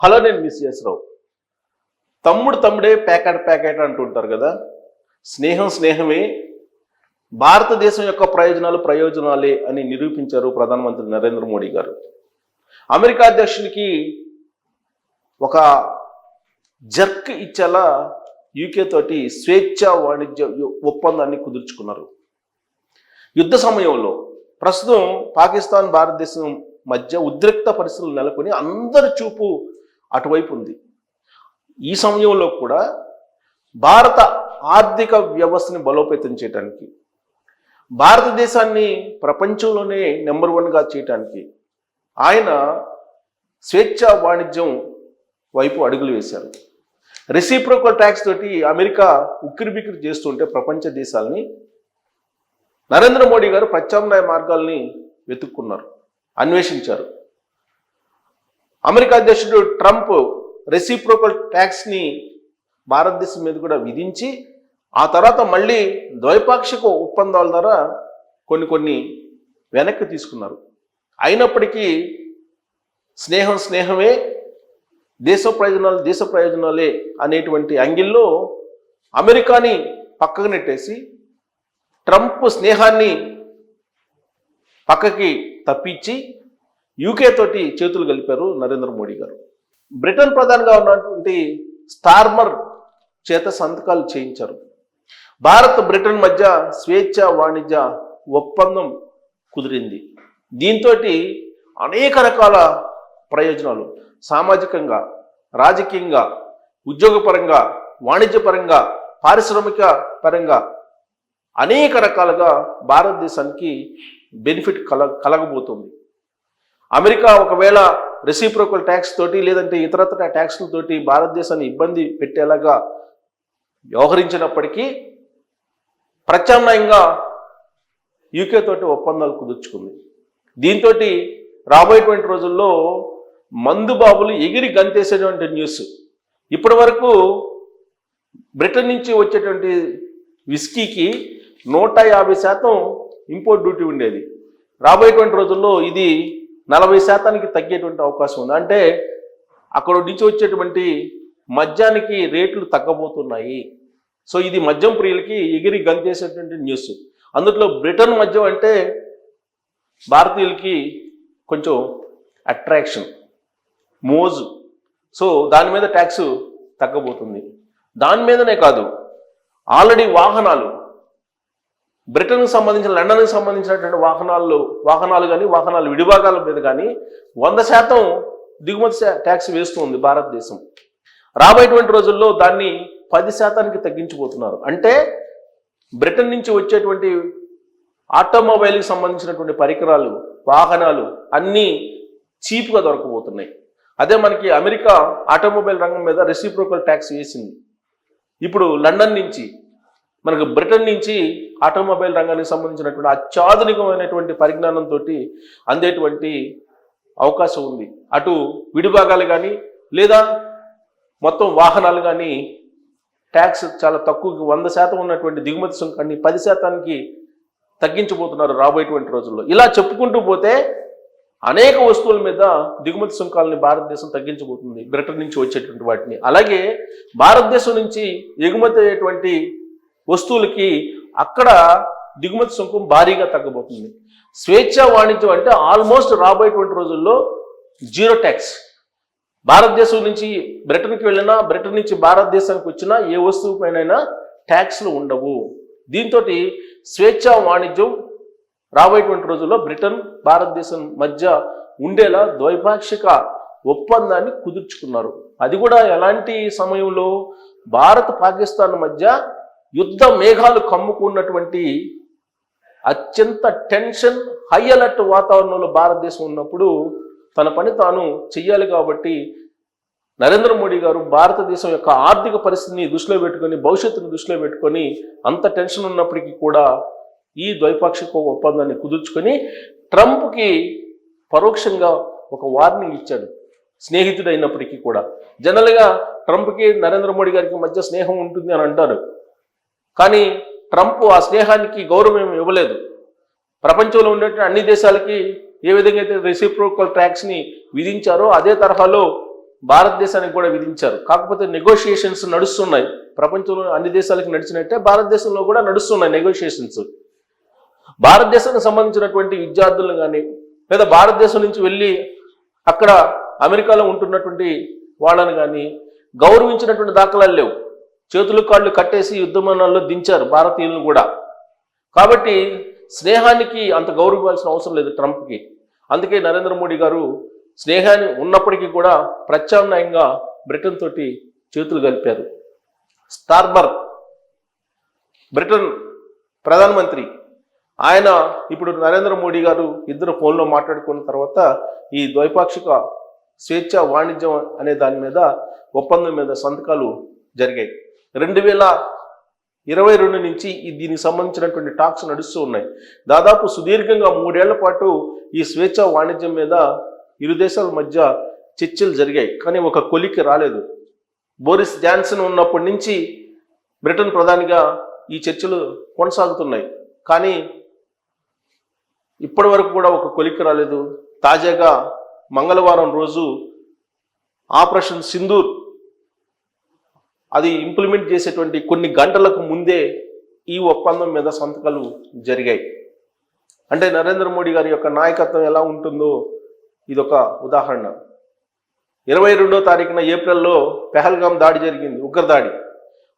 Hello, నేను miss రావు. తమ్ముడు తమ్ముడే ప్యాకెట్ ప్యాకెట్ అంటుంటారు కదా. స్నేహం స్నేహమే, భారతదేశం యొక్క ప్రయోజనాలు ప్రయోజనాలే అని నిరూపించారు ప్రధానమంత్రి నరేంద్ర మోడీ గారు. అమెరికా అధ్యక్షునికి ఒక జర్క్ ఇచ్చేలా యూకే తోటి స్వేచ్ఛా వాణిజ్య ఒప్పందాన్ని కుదుర్చుకున్నారు. యుద్ధ సమయంలో ప్రస్తుతం పాకిస్తాన్ భారతదేశం మధ్య ఉద్రిక్త పరిస్థితులు నెలకొని అందరి చూపు అటువైపు ఉంది. ఈ సమయంలో కూడా భారత ఆర్థిక వ్యవస్థని బలోపేతం చేయడానికి, భారతదేశాన్ని ప్రపంచంలోనే నెంబర్ 1గా చేయడానికి ఆయన స్వేచ్ఛా వాణిజ్యం వైపు అడుగులు వేశారు. రెసిప్రోకల్ ట్యాక్స్ తోటి అమెరికా ఉక్కిరిబిక్కిరి చేస్తుంటే ప్రపంచ దేశాలని నరేంద్ర మోడీ గారు ప్రత్యామ్నాయ మార్గాల్ని వెతుక్కున్నారు, అన్వేషించారు. అమెరికా అధ్యక్షుడు ట్రంప్ రెసిప్రోకల్ ట్యాక్స్ని భారతదేశం మీద కూడా విధించి ఆ తర్వాత మళ్ళీ ద్వైపాక్షిక ఒప్పందాల ద్వారా కొన్ని వెనక్కి తీసుకున్నారు. అయినప్పటికీ స్నేహం స్నేహమే, దేశ ప్రయోజనాలే అనేటువంటి యాంగిల్లో అమెరికాని పక్కకు నెట్టేసి ట్రంప్ స్నేహాన్ని పక్కకి తప్పించి యూకే తోటి చేతులు కలిపారు నరేంద్ర మోడీ గారు. బ్రిటన్ ప్రధానిగా ఉన్నటువంటి స్టార్మర్ చేత సంతకాలు చేయించారు. భారత్ బ్రిటన్ మధ్య స్వేచ్ఛా వాణిజ్య ఒప్పందం కుదిరింది. దీంతో అనేక రకాల ప్రయోజనాలు, సామాజికంగా, రాజకీయంగా, ఉద్యోగపరంగా, వాణిజ్యపరంగా, పారిశ్రామిక పరంగా అనేక రకాలుగా భారతదేశానికి బెనిఫిట్ కలగబోతుంది. అమెరికా ఒకవేళ రెసిప్రోకల్ ట్యాక్స్ తోటి లేదంటే ఇతరత్ర ట్యాక్స్లతోటి భారతదేశాన్ని ఇబ్బంది పెట్టేలాగా వ్యవహరించినప్పటికీ ప్రత్యామ్నాయంగా యూకే తోటి ఒప్పందాలు కుదుర్చుకుంది. దీంతో రాబోయేటువంటి రోజుల్లో మందుబాబులు ఎగిరి గంతేసేటువంటి న్యూస్. ఇప్పటి వరకు బ్రిటన్ నుంచి వచ్చేటువంటి విస్కీకి 150% ఇంపోర్ట్ డ్యూటీ ఉండేది. రాబోయేటువంటి రోజుల్లో ఇది 40% తగ్గేటువంటి అవకాశం ఉంది. అంటే అక్కడ నుంచి వచ్చేటువంటి మద్యానికి రేట్లు తగ్గబోతున్నాయి. సో ఇది మద్యం ప్రియులకి ఎగిరి గంతేసేటువంటి న్యూస్. అందులో బ్రిటన్ మద్యం అంటే భారతీయులకి కొంచెం అట్రాక్షన్, మోజు. సో దాని మీద ట్యాక్స్ తగ్గబోతుంది. దాని మీదనే కాదు, ఆల్రెడీ వాహనాలు, బ్రిటన్కి సంబంధించిన, లండన్కి సంబంధించినటువంటి వాహనాలు కానీ వాహనాల విడిభాగాల మీద కానీ 100% దిగుమతి ట్యాక్స్ వేస్తుంది భారతదేశం. రాబోయేటువంటి రోజుల్లో దాన్ని 10%కి తగ్గించబోతున్నారు. అంటే బ్రిటన్ నుంచి వచ్చేటువంటి ఆటోమొబైల్కి సంబంధించినటువంటి పరికరాలు, వాహనాలు అన్నీ చీప్గా దొరకబోతున్నాయి. అదే మనకి అమెరికా ఆటోమొబైల్ రంగం మీద రెసిప్రోకల్ ట్యాక్స్ వేసింది. ఇప్పుడు లండన్ నుంచి, మనకు బ్రిటన్ నుంచి ఆటోమొబైల్ రంగానికి సంబంధించినటువంటి అత్యాధునికమైనటువంటి పరిజ్ఞానంతో అందేటువంటి అవకాశం ఉంది. అటు విడిభాగాలు కానీ లేదా మొత్తం వాహనాలు కానీ ట్యాక్స్ చాలా తక్కువకి 100% ఉన్నటువంటి దిగుమతి సుంకాన్ని 10%కి తగ్గించబోతున్నారు రాబోయేటువంటి రోజుల్లో. ఇలా చెప్పుకుంటూ పోతే అనేక వస్తువుల మీద దిగుమతి సుంకాలని భారతదేశం తగ్గించబోతుంది, బ్రిటన్ నుంచి వచ్చేటువంటి వాటిని. అలాగే భారతదేశం నుంచి ఎగుమతి అయ్యేటువంటి వస్తువులకి అక్కడ దిగుమతి సుంకం భారీగా తగ్గబోతుంది. స్వేచ్ఛా వాణిజ్యం అంటే ఆల్మోస్ట్ రాబోయేటువంటి రోజుల్లో 0 ట్యాక్స్. భారతదేశం నుంచి బ్రిటన్కి వెళ్ళినా, బ్రిటన్ నుంచి భారతదేశానికి వచ్చినా ఏ వస్తువు పైన ట్యాక్స్లు ఉండవు. దీంతో స్వేచ్ఛా వాణిజ్యం రాబోయేటువంటి రోజుల్లో బ్రిటన్ భారతదేశం మధ్య ఉండేలా ద్వైపాక్షిక ఒప్పందాన్ని కుదుర్చుకున్నారు. అది కూడా ఎలాంటి సమయంలో, భారత్ పాకిస్తాన్ మధ్య యుద్ధ మేఘాలు కమ్ముకున్నటువంటి అత్యంత టెన్షన్, హై అలర్ట్ వాతావరణంలో భారతదేశం ఉన్నప్పుడు తన పని తాను చెయ్యాలి. కాబట్టి నరేంద్ర మోడీ గారు భారతదేశం యొక్క ఆర్థిక పరిస్థితిని దృష్టిలో పెట్టుకొని, భవిష్యత్తును దృష్టిలో పెట్టుకొని, అంత టెన్షన్ ఉన్నప్పటికీ కూడా ఈ ద్వైపాక్షిక ఒప్పందాన్ని కుదుర్చుకొని ట్రంప్కి పరోక్షంగా ఒక వార్నింగ్ ఇచ్చాడు, స్నేహితుడైనప్పటికీ కూడా. జనరల్గా ట్రంప్కి నరేంద్ర మోడీ గారికి మధ్య స్నేహం ఉంటుంది అని అంటారు. కానీ ట్రంప్ ఆ స్నేహానికి గౌరవం ఇవ్వలేదు. ప్రపంచంలో ఉండేటువంటి అన్ని దేశాలకి ఏ విధంగా అయితే రెసిప్రోకల్ ట్యాక్స్ని విధించారో అదే తరహాలో భారతదేశానికి కూడా విధించారు. కాకపోతే నెగోషియేషన్స్ నడుస్తున్నాయి. ప్రపంచంలో అన్ని దేశాలకు నడిచినట్టే భారతదేశంలో కూడా నడుస్తున్నాయి నెగోషియేషన్స్. భారతదేశానికి సంబంధించినటువంటి విద్యార్థులను కానీ లేదా భారతదేశం నుంచి వెళ్ళి అక్కడ అమెరికాలో ఉంటున్నటువంటి వాళ్ళని కానీ గౌరవించినటువంటి దాఖలాలు లేవు. చేతులు కాళ్ళు కట్టేసి యుద్ధమానాల్లో దించారు భారతీయులను కూడా. కాబట్టి స్నేహానికి అంత గౌరవించాల్సిన అవసరం లేదు ట్రంప్కి. అందుకే నరేంద్ర మోడీ గారు స్నేహాన్ని ఉన్నప్పటికీ కూడా ప్రత్యామ్నాయంగా బ్రిటన్ తోటి చేతులు కలిపారు. స్టార్మర్ బ్రిటన్ ప్రధానమంత్రి, ఆయన ఇప్పుడు నరేంద్ర మోడీ గారు ఇద్దరు ఫోన్లో మాట్లాడుకున్న తర్వాత ఈ ద్వైపాక్షిక స్వేచ్ఛ వాణిజ్యం అనే దాని మీద ఒప్పందం మీద సంతకాలు జరిగాయి. 2022 నుంచి దీనికి సంబంధించినటువంటి టాక్స్ నడుస్తూ ఉన్నాయి. దాదాపు సుదీర్ఘంగా 3 ఏళ్ల పాటు ఈ స్వేచ్ఛ వాణిజ్యం మీద ఇరు దేశాల మధ్య చర్చలు జరిగాయి. కానీ ఒక కొలిక్కి రాలేదు. బోరిస్ జాన్సన్ ఉన్నప్పటి నుంచి బ్రిటన్ ప్రధానిగా ఈ చర్చలు కొనసాగుతున్నాయి. కానీ ఇప్పటి వరకు కూడా ఒక కొలిక్కి రాలేదు. తాజాగా మంగళవారం రోజు ఆపరేషన్ సింధూర్ అది ఇంప్లిమెంట్ చేసేటువంటి కొన్ని గంటలకు ముందే ఈ ఒప్పందం మీద సంతకాలు జరిగాయి. అంటే నరేంద్ర మోడీ గారి యొక్క నాయకత్వం ఎలా ఉంటుందో ఇదొక ఉదాహరణ. 22వ తారీఖున ఏప్రిల్లో పెహల్గాం దాడి జరిగింది, ఉగ్రదాడి.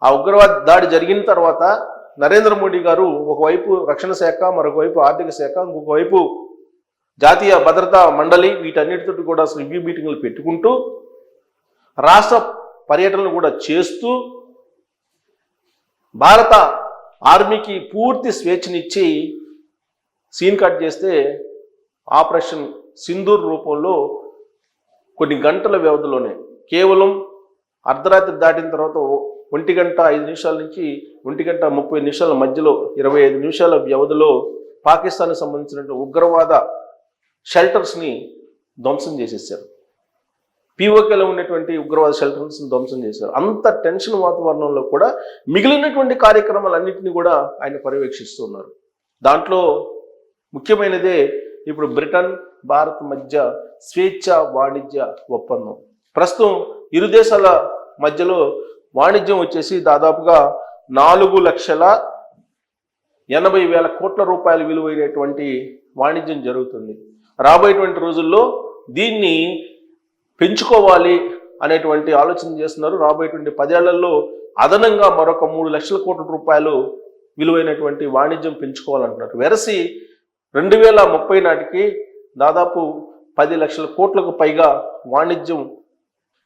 ఆ ఉగ్రవాద దాడి జరిగిన తర్వాత నరేంద్ర మోడీ గారు ఒకవైపు రక్షణ శాఖ, మరొకవైపు ఆర్థిక శాఖ, ఇంకొకవైపు జాతీయ భద్రతా మండలి, వీటన్నిటితో కూడా రివ్యూ మీటింగ్లు పెట్టుకుంటూ రాష్ట్ర పర్యటనలు కూడా చేస్తూ భారత ఆర్మీకి పూర్తి స్వేచ్ఛనిచ్చి సీన్ కట్ చేస్తే ఆపరేషన్ సింధూర్ రూపంలో కొన్ని గంటల వ్యవధిలోనే, కేవలం అర్ధరాత్రి దాటిన తర్వాత 1:05 నుంచి 1:30 మధ్యలో 25 నిమిషాల వ్యవధిలో పాకిస్తాన్కి సంబంధించిన ఉగ్రవాద షెల్టర్స్ని ధ్వంసం చేసేసారు. పీఓకేలో ఉన్నటువంటి ఉగ్రవాద షెల్టర్స్ని ధ్వంసం చేశారు. అంత టెన్షన్ వాతావరణంలో కూడా మిగిలినటువంటి కార్యక్రమాలన్నింటినీ కూడా ఆయన పర్యవేక్షిస్తున్నారు. దాంట్లో ముఖ్యమైనదే ఇప్పుడు బ్రిటన్ భారత్ మధ్య స్వేచ్ఛ వాణిజ్య ఒప్పందం. ప్రస్తుతం ఇరు దేశాల మధ్యలో వాణిజ్యం వచ్చేసి దాదాపుగా 4,80,000 కోట్ల రూపాయలు విలువైనటువంటి వాణిజ్యం జరుగుతుంది. రాబోయేటువంటి రోజుల్లో దీన్ని పెంచుకోవాలి అనేటువంటి ఆలోచన చేస్తున్నారు. రాబోయేటువంటి 10 ఏళ్లలో అదనంగా మరొక 3 లక్షల కోట్ల రూపాయలు విలువైనటువంటి వాణిజ్యం పెంచుకోవాలంటున్నారు. వెరసి 2030 నాటికి దాదాపు 10 లక్షల కోట్లకు పైగా వాణిజ్యం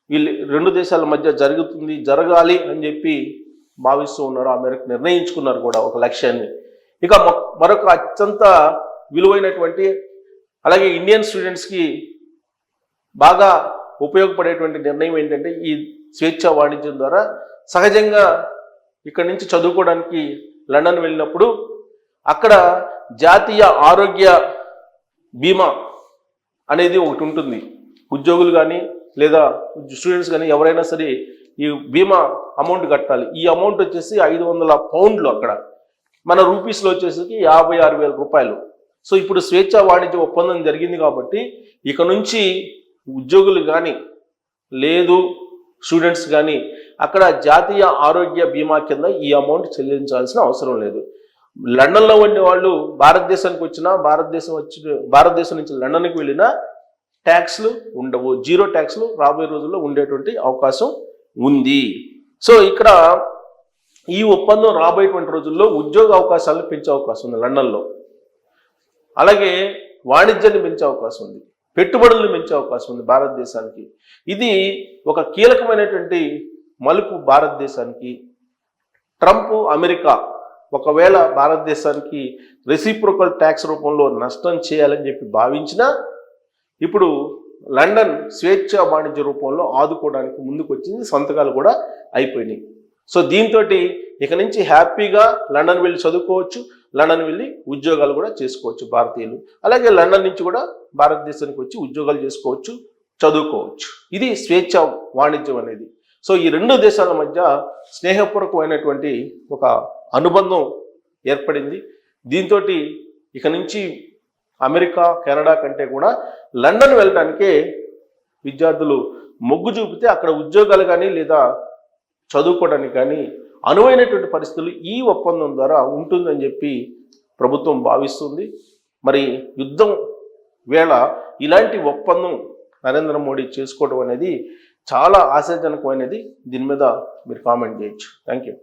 వీళ్ళు రెండు దేశాల మధ్య జరగాలి అని చెప్పి భావిస్తూ ఉన్నారు. ఆ మేరకు నిర్ణయించుకున్నారు కూడా ఒక లక్ష్యాన్ని. ఇక మరొక అత్యంత విలువైనటువంటి, అలాగే ఇండియన్ స్టూడెంట్స్కి బాగా ఉపయోగపడేటువంటి నిర్ణయం ఏంటంటే ఈ స్వేచ్ఛ వాణిజ్యం ద్వారా సహజంగా ఇక్కడి నుంచి చదువుకోవడానికి లండన్ వెళ్ళినప్పుడు అక్కడ జాతీయ ఆరోగ్య బీమా అనేది ఒకటి ఉంటుంది. ఉద్యోగులు కానీ లేదా స్టూడెంట్స్ కానీ ఎవరైనా సరే ఈ బీమా అమౌంట్ కట్టాలి. ఈ అమౌంట్ వచ్చేసి 500 పౌండ్లు, అక్కడ మన రూపీస్లో వచ్చేసరికి 56,000 రూపాయలు. సో ఇప్పుడు స్వేచ్ఛ వాణిజ్య ఒప్పందం జరిగింది కాబట్టి ఇక నుంచి ఉద్యోగులు కానీ లేదు స్టూడెంట్స్ కానీ అక్కడ జాతీయ ఆరోగ్య బీమా కింద ఈ అమౌంట్ చెల్లించాల్సిన అవసరం లేదు. లండన్లో ఉండే వాళ్ళు భారతదేశానికి వచ్చినా, భారతదేశం నుంచి లండన్కి వెళ్ళినా ట్యాక్స్లు ఉండవు, జీరో ట్యాక్స్లు రాబోయే రోజుల్లో ఉండేటువంటి అవకాశం ఉంది. సో ఇక్కడ ఈ ఒప్పందం రాబోయేటువంటి రోజుల్లో ఉద్యోగ అవకాశాలను పెంచే అవకాశం ఉంది లండన్లో. అలాగే వాణిజ్యాన్ని పెంచే అవకాశం ఉంది, పెట్టుబడులను పెంచే అవకాశం ఉంది భారతదేశానికి. ఇది ఒక కీలకమైనటువంటి మలుపు భారతదేశానికి. ట్రంప్ అమెరికా ఒకవేళ భారతదేశానికి రెసిప్రోకల్ ట్యాక్స్ రూపంలో నష్టం చేయాలని చెప్పి భావించినా ఇప్పుడు లండన్ స్వేచ్ఛ వాణిజ్య రూపంలో ఆదుకోవడానికి ముందుకు వచ్చింది, సంతకాలు కూడా అయిపోయినాయి. సో దీంతో ఇక నుంచి హ్యాపీగా లండన్ వెళ్ళి చదువుకోవచ్చు, లండన్ వెళ్ళి ఉద్యోగాలు కూడా చేసుకోవచ్చు భారతీయులు. అలాగే లండన్ నుంచి కూడా భారతదేశానికి వచ్చి ఉద్యోగాలు చేసుకోవచ్చు, చదువుకోవచ్చు. ఇది స్వేచ్ఛ వాణిజ్యం అనేది. సో ఈ రెండు దేశాల మధ్య స్నేహపూర్వకమైనటువంటి ఒక అనుబంధం ఏర్పడింది. దీంతో ఇక నుంచి అమెరికా, కెనడా కంటే కూడా లండన్ వెళ్ళడానికే విద్యార్థులు మొగ్గు చూపితే అక్కడ ఉద్యోగాలు కానీ లేదా చదువుకోవడానికి కానీ అనువైనటువంటి పరిస్థితులు ఈ ఒప్పందం ద్వారా ఉంటుందని చెప్పి ప్రభుత్వం భావిస్తుంది. మరి యుద్ధం వేళ ఇలాంటి ఒప్పందం నరేంద్ర మోడీ చేసుకోవడం అనేది చాలా ఆశాజనకమైనది. దీని మీద మీరు కామెంట్ చేయొచ్చు. Thank you.